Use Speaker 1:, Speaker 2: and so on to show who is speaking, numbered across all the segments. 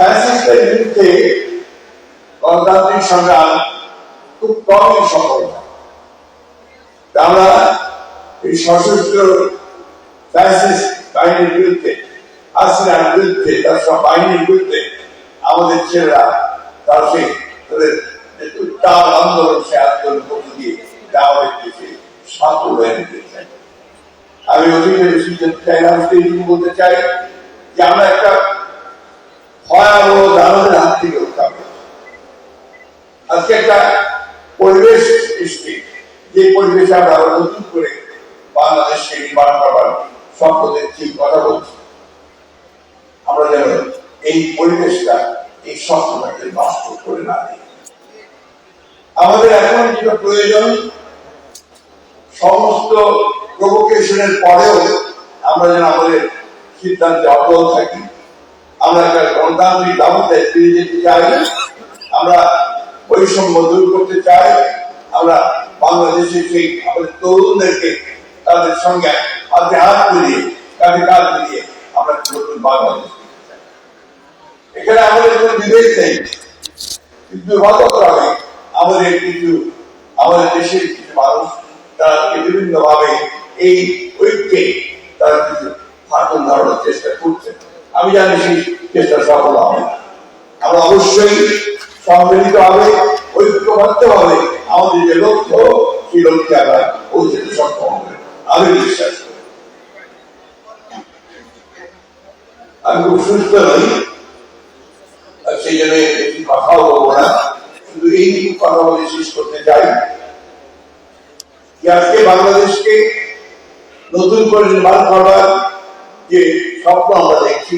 Speaker 1: ফ্যাসিস্টের বিরুদ্ধে গণতান্ত্রিক সংগ্রাম খুব কমই সফল। আমরা এই সশস্ত্র ফ্যাসিস্ট বাহিনীর বিরুদ্ধে, হাসিনার বিরুদ্ধে, তার সব বাহিনীর বিরুদ্ধে আমাদের ছেলেরা তার সেই উত্তাল আন্দোলন, সে আন্দোলন করতে গিয়ে আমাদের দেশে শান্ত হয়ে নিতে চাই। আমি অতীতে বেশি চাই না, বলতে চাই যে আমরা একটা ভয়াবহ দানবের হাত থেকে উদ্ধার করছি। আজকে একটা পরিবেশ সৃষ্টি, যে পরিবেশে আমরা নতুন করে বাংলাদেশকে নির্মাণ করবার স্বপ্ন দেখছি, কথা বলছি, আমরা যেন এই পরিবেশটা, এই স্বপ্নটাকে বাস্তব করে না দিই। আমাদের এখন যেটা প্রয়োজন, সমস্ত প্রভোকেশনের পরেও আমরা যেন আমাদের সিদ্ধান্তে অটল থাকি। আমরা একটা গণতান্ত্রিক ব্যবস্থায় ফিরে যেতে চাই, আমরা বৈষম্য দূর করতে চাই, আমরা বাংলাদেশে সেই আমাদের তরুণদেরকে তাদের সঙ্গে হাতে হাত মিলিয়ে, কাঁধে কাঁধ মিলিয়ে আমরা নতুন বাংলাদেশ দিতে চাই। এখানে আমাদের কোনো বিভেদ নেই, কিন্তু হবে আমাদের দেশের কিছু মানুষ তারা বিভিন্ন ভাবে এই ঐক্যে তারা কিছু ফাটল ধরানোর চেষ্টা করছে। আমি জানি সেই চেষ্টা সফল হবে না। আমরা অবশ্যই সম্মিলিত হবে, ঐক্যবদ্ধ হবে, আমাদের যে লক্ষ্য, সেই লক্ষ্যে আমরা পৌঁছতে সক্ষম হবে, আমি বিশ্বাস করি। আমি খুব সুস্থ নই, সেই জন্য একটি কথাও বলবো না, শুধু এই কথা বলে শেষ করতে চাই যে আজকে বাংলাদেশকে নতুন করে নির্মাণ করবার যে স্বপ্ন আমরা দেখছি,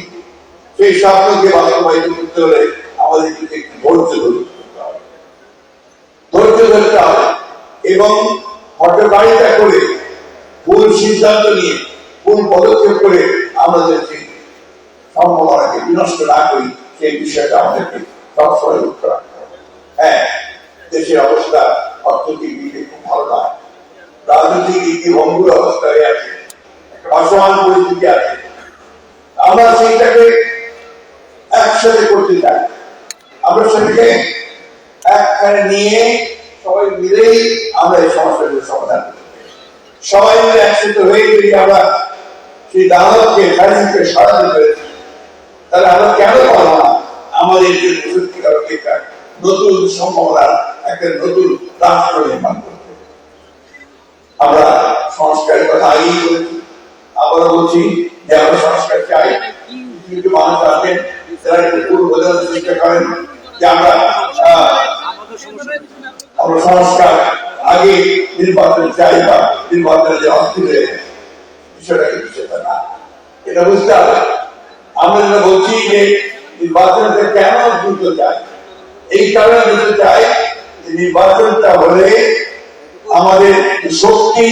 Speaker 1: সেই স্বপ্নকে বাস্তবায়িত করতে হলে আমাদের কিন্তু একটু ধৈর্য ধরতে হবে এবং হটকারিতা করে ভুল সিদ্ধান্ত নিয়ে, ভুল পদক্ষেপ করে আমাদের যে সম্ভাবনাকে বিনষ্ট না করি, সেই বিষয়টা আমাদেরকে সবসময় লক্ষ্য রাখতে হবে। হ্যাঁ, দেশের অবস্থা অর্থনৈতিক দিকে খুব ভালো নয়, রাজনৈতিক দিকে ভঙ্গুর অবস্থায় আছে, অসমান পরিস্থিতি আছে। আমরা সেইটাকে একসাথে করতে চাই, আমরা সেটাকে একখানে নিয়ে সবাই মিলেই আমরা এই সমস্যাগুলোর সমাধান করতে চাই। সবাই মিলে একসাথে হয়ে যদি আমরা সেই দানবকে সরাতে পেরেছি, তাহলে আমরা কেন পারবো না আমাদের যে সত্যিকার নতুন সম্ভাবনার একটা নতুন রাষ্ট্র নির্মাণ করতে। আমরা সংস্কারের কথা আগেই বলেছি, আবারও বলছি যে আমরা সংস্কার চাই। কিছু মানুষ আছেন যারা একটু ভুল বোঝানোর চেষ্টা করেন যে আমরা সংস্কার আগে নির্বাচন চাই বা নির্বাচনের যে অস্থির হয়ে বিষয়টা কিন্তু সেটা না, এটা বুঝতে হবে। আমরা যেটা বলছি যে নির্বাচনটা কেন দ্রুত চাই, এই কারণে দ্রুত চাই যে নির্বাচনটা হলে আমাদের শক্তি,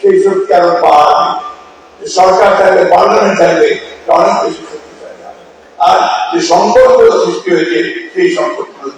Speaker 1: সেই শক্তি আরো বাড়বে, সরকার থাকবে, পার্লামেন্ট থাকবে, অনেক বেশি শক্তি চাই। আর যে সংকটগুলো সৃষ্টি হয়েছে সেই সংকটগুলো